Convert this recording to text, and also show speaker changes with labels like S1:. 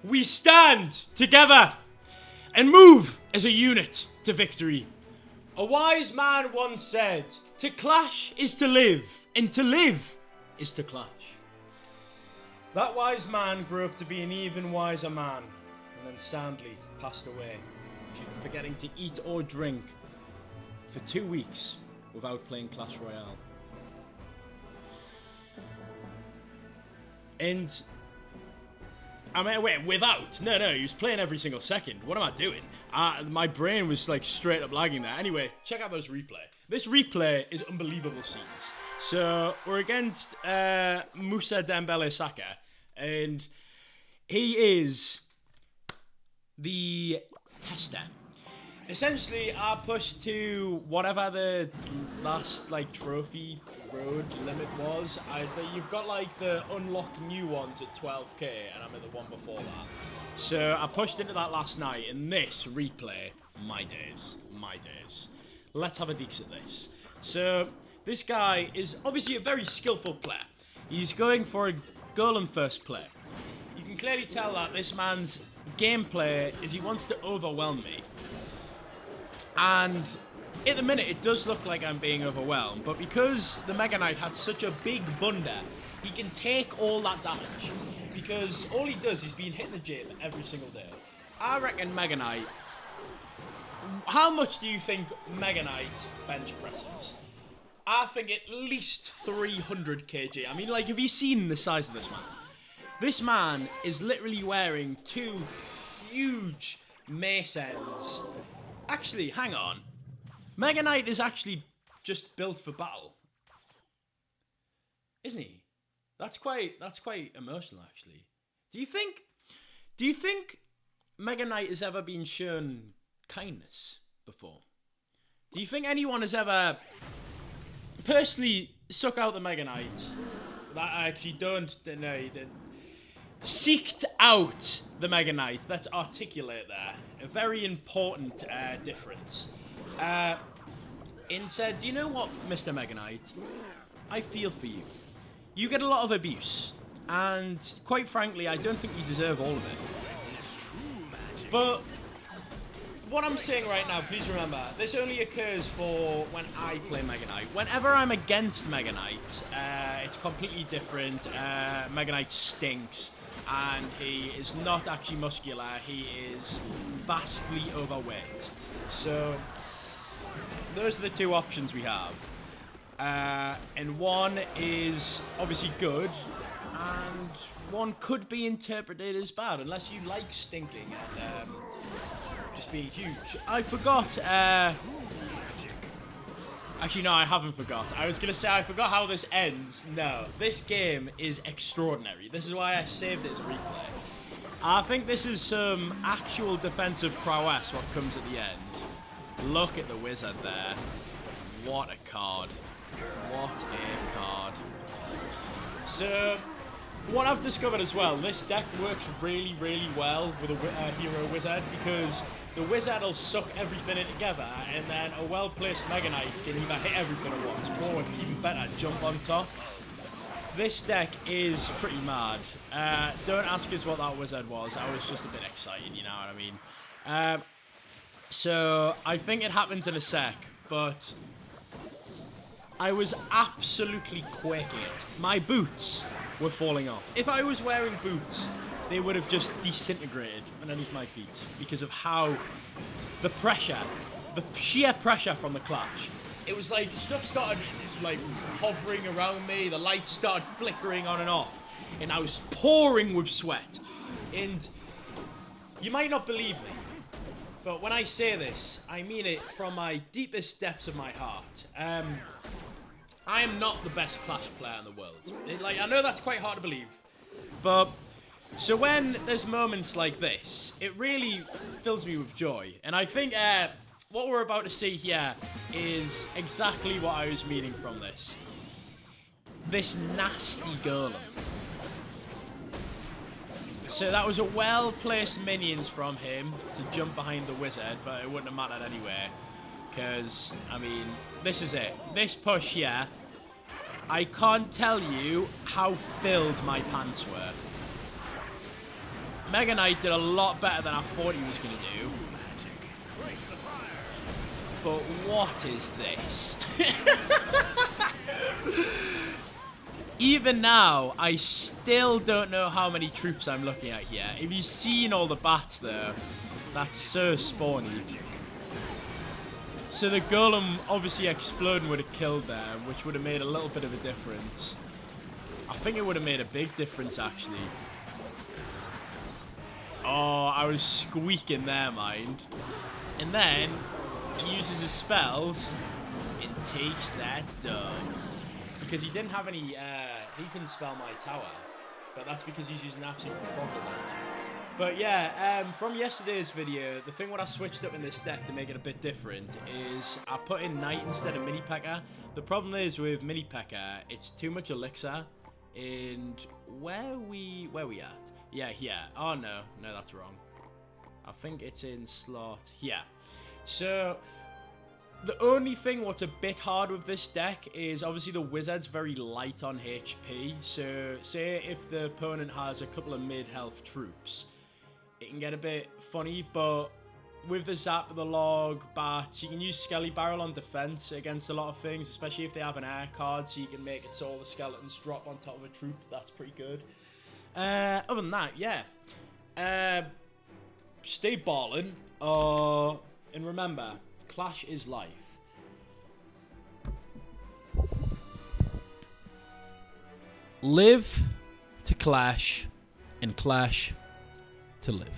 S1: We stand together and move as a unit to victory. A wise man once said, to clash is to live, and to live is to clash. That wise man grew up to be an even wiser man, and then sadly passed away, due to forgetting to eat or drink for 2 weeks without playing Clash Royale. And I mean, wait, without? No, he was playing every single second. What am I doing? My brain was like straight up lagging there. Anyway, check out this replay. This replay is unbelievable scenes. So we're against Moussa Dembele Saka, and he is the tester. Essentially, I pushed to whatever the last trophy road limit was. You've got the unlocked new ones at 12k, and I'm at the one before that. So I pushed into that last night, and this replay, my days. Let's have a deeks at this. So this guy is obviously a very skillful player. He's going for a goal in first play. You can clearly tell that this man's gameplay is he wants to overwhelm me. And at the minute, it does look like I'm being overwhelmed, but because the Mega Knight had such a big bunda, he can take all that damage. Because all he does is being hit in the gym every single day. I reckon Mega Knight... How much do you think Mega Knight bench presses? I think at least 300 kg. I mean, have you seen the size of this man? This man is literally wearing 2 huge mace ends. Actually, hang on. Mega Knight is actually just built for battle, isn't he? That's quite emotional, actually. Do you think Mega Knight has ever been shown kindness before? Do you think anyone has ever personally suck out the Mega Knight that I actually don't know that seeked out the Mega Knight? Let's articulate there. A very important difference. And said, do you know what, Mr. Mega Knight? I feel for you. You get a lot of abuse, and quite frankly, I don't think you deserve all of it. But what I'm saying right now, please remember, this only occurs for when I play Mega Knight. Whenever I'm against Mega Knight, it's completely different. Mega Knight stinks, and he is not actually muscular. He is vastly overweight. So those are the 2 options we have. And one is obviously good, and one could be interpreted as bad, unless you like stinking and just being huge. I forgot. Actually, no, I haven't forgot. I was going to say I forgot how this ends. No, this game is extraordinary. This is why I saved it as a replay. I think this is some actual defensive prowess, what comes at the end. Look at the wizard there. What a card. What a card. So, what I've discovered as well, this deck works really, really well with a hero wizard, because the wizard will suck everything in together, and then a well-placed Mega Knight can either hit everything at once, or even better, jump on top. This deck is pretty mad. Don't ask us what that wizard was. I was just a bit excited, you know what I mean? So, I think it happens in a sec, but I was absolutely quaking it. My boots were falling off. If I was wearing boots, they would have just disintegrated underneath my feet because of how the pressure, the sheer pressure from the clash. It was like stuff started hovering around me, the lights started flickering on and off, and I was pouring with sweat. And you might not believe me, but when I say this, I mean it from my deepest depths of my heart. I am not the best Clash player in the world. I know that's quite hard to believe, but so when there's moments like this, it really fills me with joy. And I think what we're about to see here is exactly what I was meaning from this. This nasty golem. So that was a well-placed minions from him to jump behind the wizard, but it wouldn't have mattered anyway. Because, I mean, this is it. This push here, I can't tell you how filled my pants were. Mega Knight did a lot better than I thought he was going to do. But what is this? Even now, I still don't know how many troops I'm looking at here. If you've seen all the bats though, that's so spawny. So the golem obviously exploding would have killed them, which would have made a little bit of a difference. I think it would have made a big difference actually. Oh, I was squeaking there, mind. And then he uses his spells and takes that dome. Because he didn't have any, he can spell my tower. But that's because he's using absolute troglodyte. But yeah, from yesterday's video, the thing what I switched up in this deck to make it a bit different is I put in Knight instead of Mini P.E.K.K.A. The problem is with Mini P.E.K.K.A, it's too much elixir. And where we at? Yeah, here. Oh no, that's wrong. I think it's in slot here. So the only thing what's a bit hard with this deck is obviously the wizard's very light on HP. So say if the opponent has a couple of mid-health troops, it can get a bit funny, but with the Zap, the Log, Bats, you can use Skelly Barrel on defense against a lot of things, especially if they have an air card, so you can make it so all the skeletons drop on top of a troop. That's pretty good. Other than that, yeah. Stay ballin'. And remember, Clash is life. Live to clash, and clash to live.